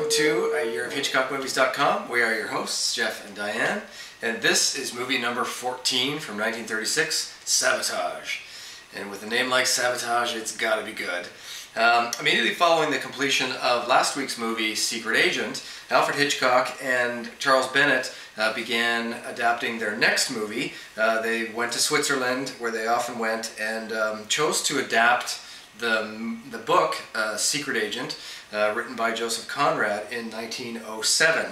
welcome to yearofhitchcockmovies.com. We are your hosts, Jeff and Diane, and this is movie number 14 from 1936, Sabotage. And with a name like Sabotage, it's gotta be good. Immediately following the completion of last week's movie, Secret Agent, Alfred Hitchcock and Charles Bennett began adapting their next movie. They went to Switzerland, where they often went, and chose to adapt the book, Secret Agent, written by Joseph Conrad in 1907.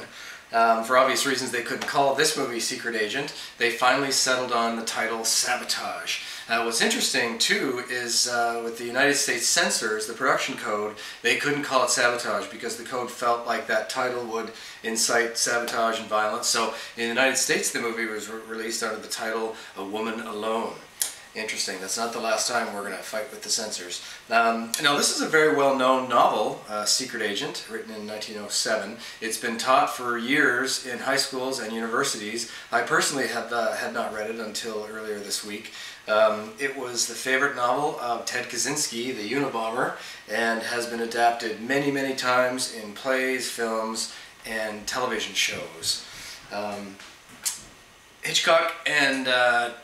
For obvious reasons, they couldn't call this movie Secret Agent. They finally settled on the title Sabotage. What's interesting, too, is with the United States censors, the production code, they couldn't call it Sabotage because the code felt like that title would incite sabotage and violence. So in the United States, the movie was released under the title A Woman Alone. Interesting. That's not the last time we're going to fight with the censors. Now, this is a very well-known novel, Secret Agent, written in 1907. It's been taught for years in high schools and universities. I personally had not read it until earlier this week. It was the favorite novel of Ted Kaczynski, the Unabomber, and has been adapted many, many times in plays, films, and television shows. Hitchcock and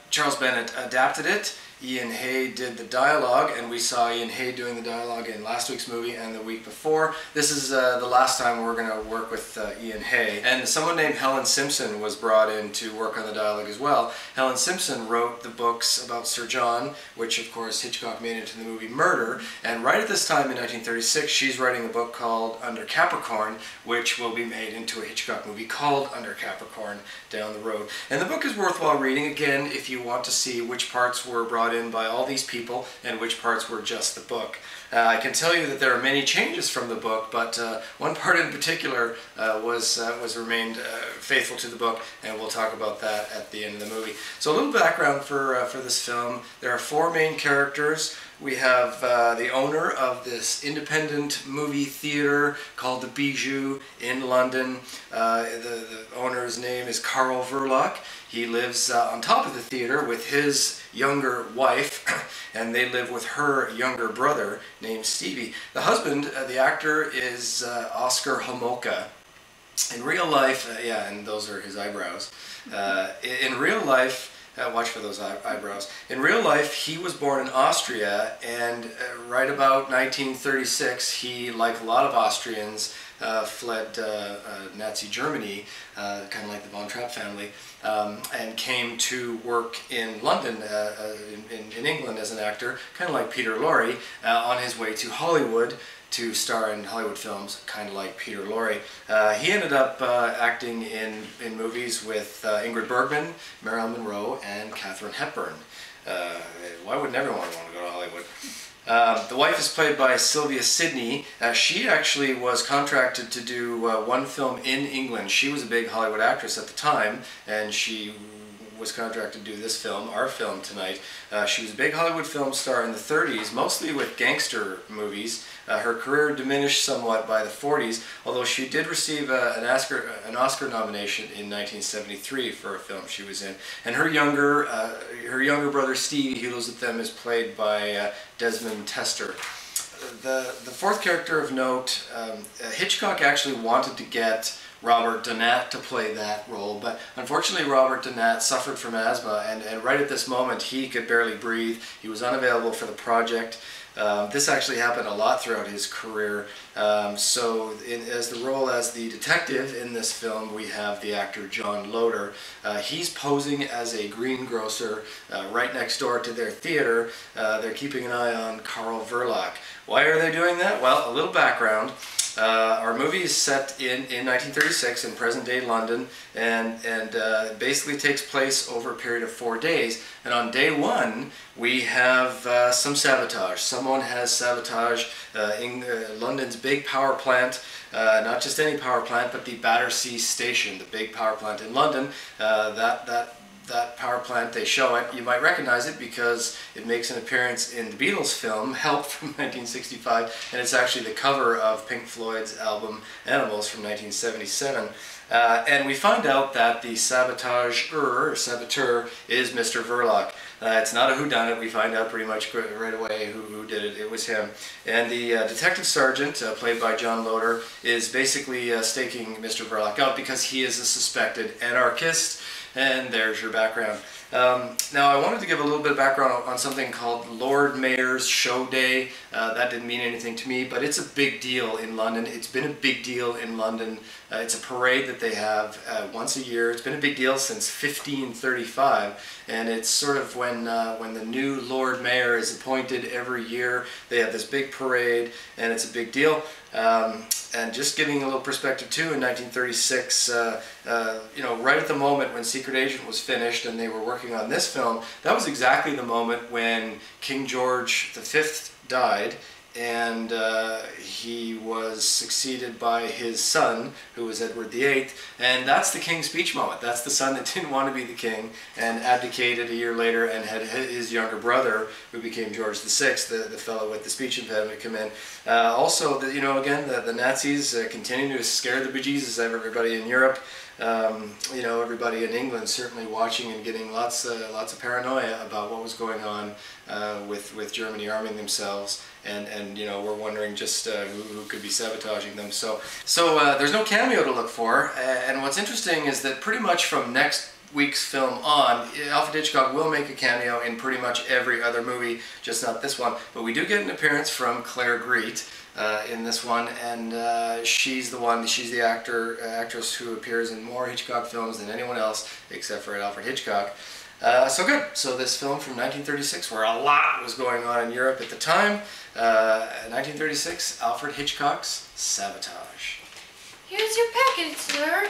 Charles Bennett adapted it. Ian Hay did the dialogue, and we saw Ian Hay doing the dialogue in last week's movie and the week before. This is the last time we're going to work with Ian Hay. And someone named Helen Simpson was brought in to work on the dialogue as well. Helen Simpson wrote the books about Sir John, which of course Hitchcock made into the movie Murder. And right at this time in 1936, she's writing a book called Under Capricorn, which will be made into a Hitchcock movie called Under Capricorn down the road. And the book is worthwhile reading, again, if you want to see which parts were brought in by all these people and which parts were just the book. I can tell you that there are many changes from the book, but one part in particular was remained faithful to the book, and we'll talk about that at the end of the movie. So a little background for this film. There are four main characters. We have the owner of this independent movie theater called the Bijou in London. The owner's name is Carl Verloc. He lives on top of the theater with his younger wife, and they live with her younger brother named Stevie. The husband, the actor, is Oscar Homolka. In real life, yeah, and those are his eyebrows. In real life, watch for those eyebrows. In real life, he was born in Austria, and right about 1936, he, like a lot of Austrians, fled Nazi Germany, kind of like the Von Trapp family, and came to work in London, in England as an actor, kind of like Peter Lorre, on his way to Hollywood to star in Hollywood films, kind of like Peter Lorre. He ended up acting in movies with Ingrid Bergman, Marilyn Monroe, and Katharine Hepburn. Why wouldn't everyone want to go to Hollywood? The wife is played by Sylvia Sidney. She actually was contracted to do one film in England. She was a big Hollywood actress at the time, and she was contracted to do this film, our film tonight. She was a big Hollywood film star in the 30s, mostly with gangster movies. Her career diminished somewhat by the 40s, although she did receive an Oscar nomination in 1973 for a film she was in. And her younger brother Steve, who lives with them, is played by Desmond Tester. The fourth character of note, Hitchcock actually wanted to get Robert Donat to play that role, but unfortunately Robert Donat suffered from asthma, and right at this moment he could barely breathe. He was unavailable for the project. This actually happened a lot throughout his career. As the role as the detective in this film, we have the actor John Loder. He's posing as a greengrocer right next door to their theater. They're keeping an eye on Carl Verloc. Why are they doing that? Well, a little background. Our movie is set in 1936 in present-day London, and basically takes place over a period of 4 days. And on day one, we have some sabotage. Someone has sabotaged London's big power plant, not just any power plant, but the Battersea Station, the big power plant in London. That power plant, they show it. You might recognize it because it makes an appearance in the Beatles film Help from 1965, and it's actually the cover of Pink Floyd's album Animals from 1977. And we find out that the saboteur is Mr. Verloc. It's not a whodunit. We find out pretty much right away who did it. It was him. And the detective sergeant, played by John Loder, is basically staking Mr. Verloc out because he is a suspected anarchist. And there's your background. Now I wanted to give a little bit of background on something called Lord Mayor's Show Day. That didn't mean anything to me, but it's a big deal in London. It's been a big deal in London. It's a parade that they have once a year. It's been a big deal since 1535, and it's sort of when the new Lord Mayor is appointed every year. They have this big parade, and it's a big deal. And just giving a little perspective too, in 1936, you know, right at the moment when Secret Agent was finished and they were working on this film, that was exactly the moment when King George V died, and he was succeeded by his son, who was Edward VIII, and that's the King's Speech moment. That's the son that didn't want to be the king and abdicated a year later and had his younger brother, who became George VI, the fellow with the speech impediment, come in. Also, you know, again, the Nazis continue to scare the bejesus out of everybody in Europe. You know, everybody in England certainly watching and getting lots of paranoia about what was going on with Germany arming themselves, and you know, we're wondering just who could be sabotaging them. So there's no cameo to look for, and what's interesting is that pretty much from next week's film on, Alfred Hitchcock will make a cameo in pretty much every other movie, just not this one. But we do get an appearance from Claire Greet in this one, and she's the actress who appears in more Hitchcock films than anyone else except for Alfred Hitchcock. So good. So this film from 1936, where a lot was going on in Europe at the time, 1936, Alfred Hitchcock's Sabotage. Here's your package, sir.